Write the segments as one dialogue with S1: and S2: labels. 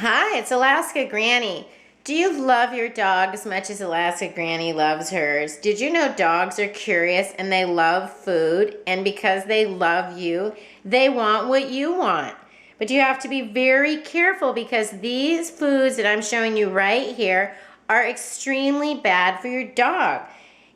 S1: Hi, it's Alaska Granny. Do you love your dog as much as Alaska Granny loves hers? Did you know dogs are curious and they love food, and because they love you, they want what you want? But you have to be very careful because these foods that I'm showing you right here are extremely bad for your dog.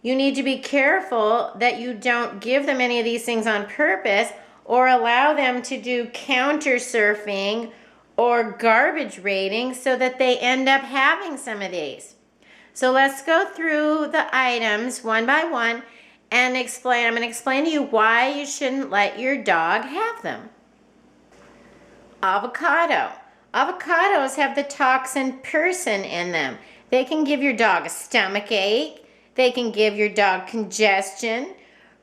S1: You need to be careful that you don't give them any of these things on purpose or allow them to do counter surfing or garbage raiding so that they end up having some of these. So let's go through the items one by one and explain. I'm going to explain to you why you shouldn't let your dog have them. Avocado. Avocados have the toxin persin in them. They can give your dog a stomach ache. They can give your dog congestion,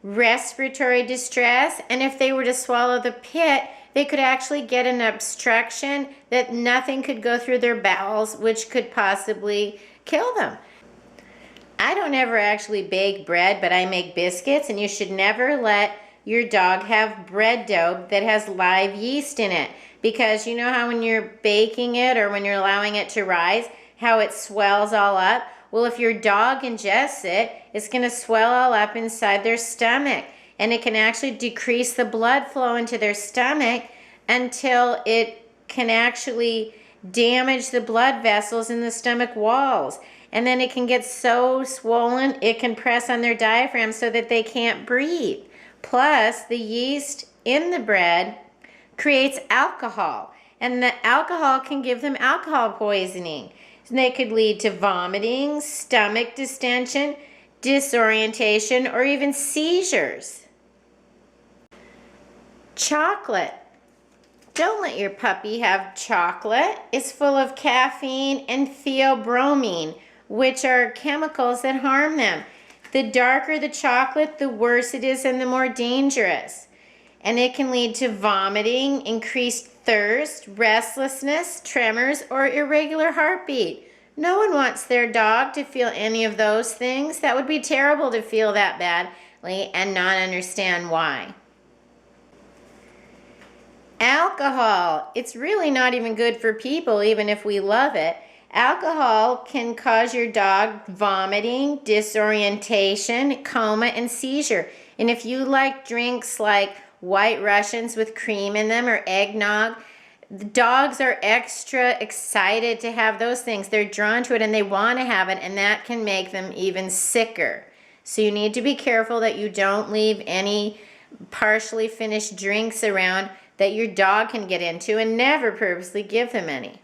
S1: respiratory distress, and if they were to swallow the pit, they could actually get an obstruction that nothing could go through their bowels, which could possibly kill them. I don't ever actually bake bread, but I make biscuits, and you should never let your dog have bread dough that has live yeast in it, because you know how when you're baking it or when you're allowing it to rise, how it swells all up? Well, if your dog ingests it, it's going to swell all up inside their stomach, and it can actually decrease the blood flow into their stomach until it can actually damage the blood vessels in the stomach walls. And then it can get so swollen, it can press on their diaphragm so that they can't breathe. Plus, the yeast in the bread creates alcohol, and the alcohol can give them alcohol poisoning. And they could lead to vomiting, stomach distension, disorientation, or even seizures. Chocolate. Don't let your puppy have chocolate. It's full of caffeine and theobromine, which are chemicals that harm them. The darker the chocolate, the worse it is and the more dangerous. And it can lead to vomiting, increased thirst, restlessness, tremors, or irregular heartbeat. No one wants their dog to feel any of those things. That would be terrible to feel that badly and not understand why. Alcohol. It's really not even good for people, even if we love it. Alcohol can cause your dog vomiting, disorientation, coma, and seizure. And if you like drinks like White Russians with cream in them or eggnog, the dogs are extra excited to have those things. They're drawn to it and they want to have it, and that can make them even sicker. So you need to be careful that you don't leave any partially finished drinks around that your dog can get into, and never purposely give them any.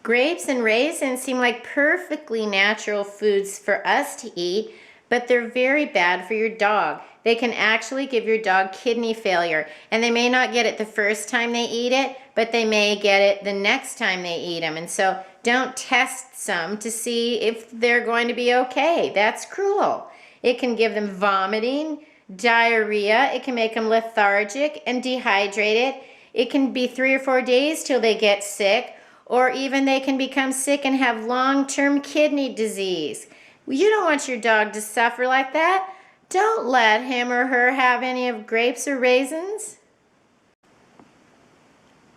S1: Grapes and raisins seem like perfectly natural foods for us to eat, but they're very bad for your dog. They can actually give your dog kidney failure, and they may not get it the first time they eat it, but they may get it the next time they eat them. And so don't test some to see if they're going to be okay. That's cruel. It can give them vomiting, diarrhea. It can make them lethargic and dehydrated. It can be 3 or 4 days till they get sick, or even they can become sick and have long-term kidney disease. You don't want your dog to suffer like that. Don't let him or her have any of grapes or raisins.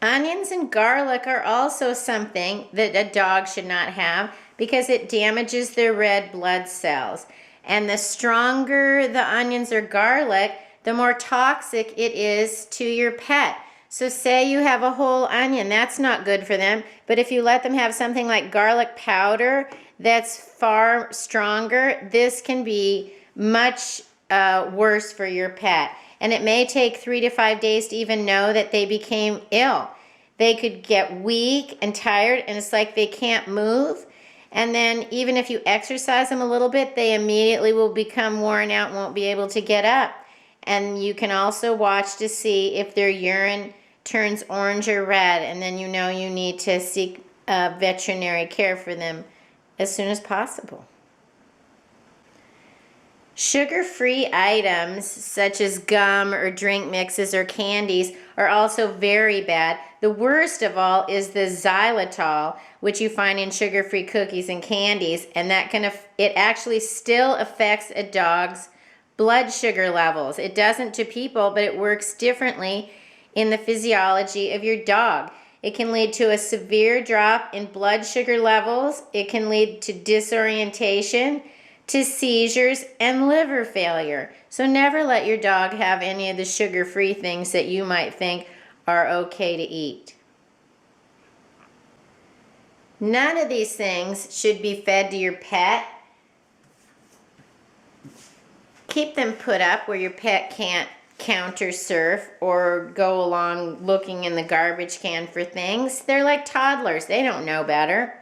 S1: Onions and garlic are also something that a dog should not have because it damages their red blood cells. And the stronger the onions or garlic, the more toxic it is to your pet. So say you have a whole onion, that's not good for them. But if you let them have something like garlic powder that's far stronger, this can be much worse for your pet. And it may take 3 to 5 days to even know that they became ill. They could get weak and tired, and it's like they can't move. And then even if you exercise them a little bit, they immediately will become worn out and won't be able to get up. And you can also watch to see if their urine turns orange or red, and then you know you need to seek veterinary care for them as soon as possible. Sugar-free items such as gum or drink mixes or candies are also very bad. The worst of all is the xylitol, which you find in sugar-free cookies and candies, and it actually still affects a dog's blood sugar levels. It doesn't to people, but it works differently in the physiology of your dog. It can lead to a severe drop in blood sugar levels. It can lead to disorientation, to seizures, and liver failure. So never let your dog have any of the sugar-free things that you might think are okay to eat. None of these things should be fed to your pet. Keep them put up where your pet can't counter surf or go along looking in the garbage can for things. They're like toddlers. They don't know better.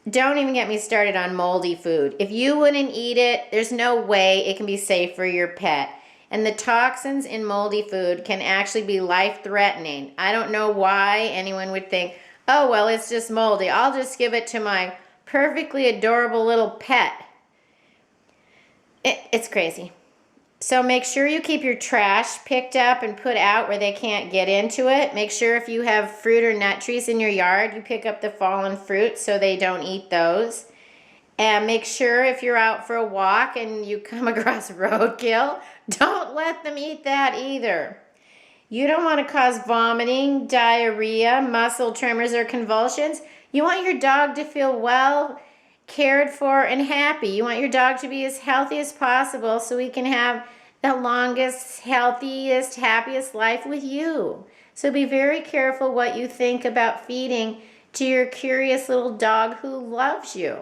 S1: Don't even get me started on moldy food. If you wouldn't eat it, there's no way it can be safe for your pet. And the toxins in moldy food can actually be life-threatening. I don't know why anyone would think, oh, well, it's just moldy. I'll just give it to my perfectly adorable little pet. It's crazy. So make sure you keep your trash picked up and put out where they can't get into it. Make sure if you have fruit or nut trees in your yard, you pick up the fallen fruit so they don't eat those. And make sure if you're out for a walk and you come across roadkill, don't let them eat that either. You don't want to cause vomiting, diarrhea, muscle tremors, or convulsions. You want your dog to feel well cared for and happy. You want your dog to be as healthy as possible so he can have the longest, healthiest, happiest life with you. So be very careful what you think about feeding to your curious little dog who loves you.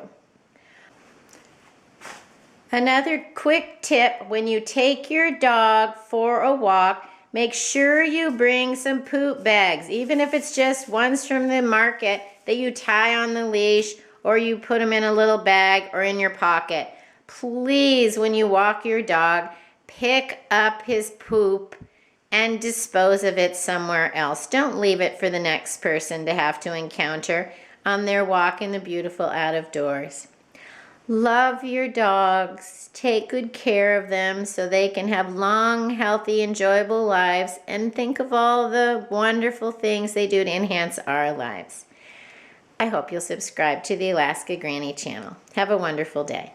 S1: Another quick tip, when you take your dog for a walk, make sure you bring some poop bags, even if it's just ones from the market that you tie on the leash or you put them in a little bag or in your pocket. Please, when you walk your dog, pick up his poop and dispose of it somewhere else. Don't leave it for the next person to have to encounter on their walk in the beautiful out of doors. Love your dogs. Take good care of them so they can have long, healthy, enjoyable lives, and think of all the wonderful things they do to enhance our lives. I hope you'll subscribe to the Alaska Granny channel. Have a wonderful day.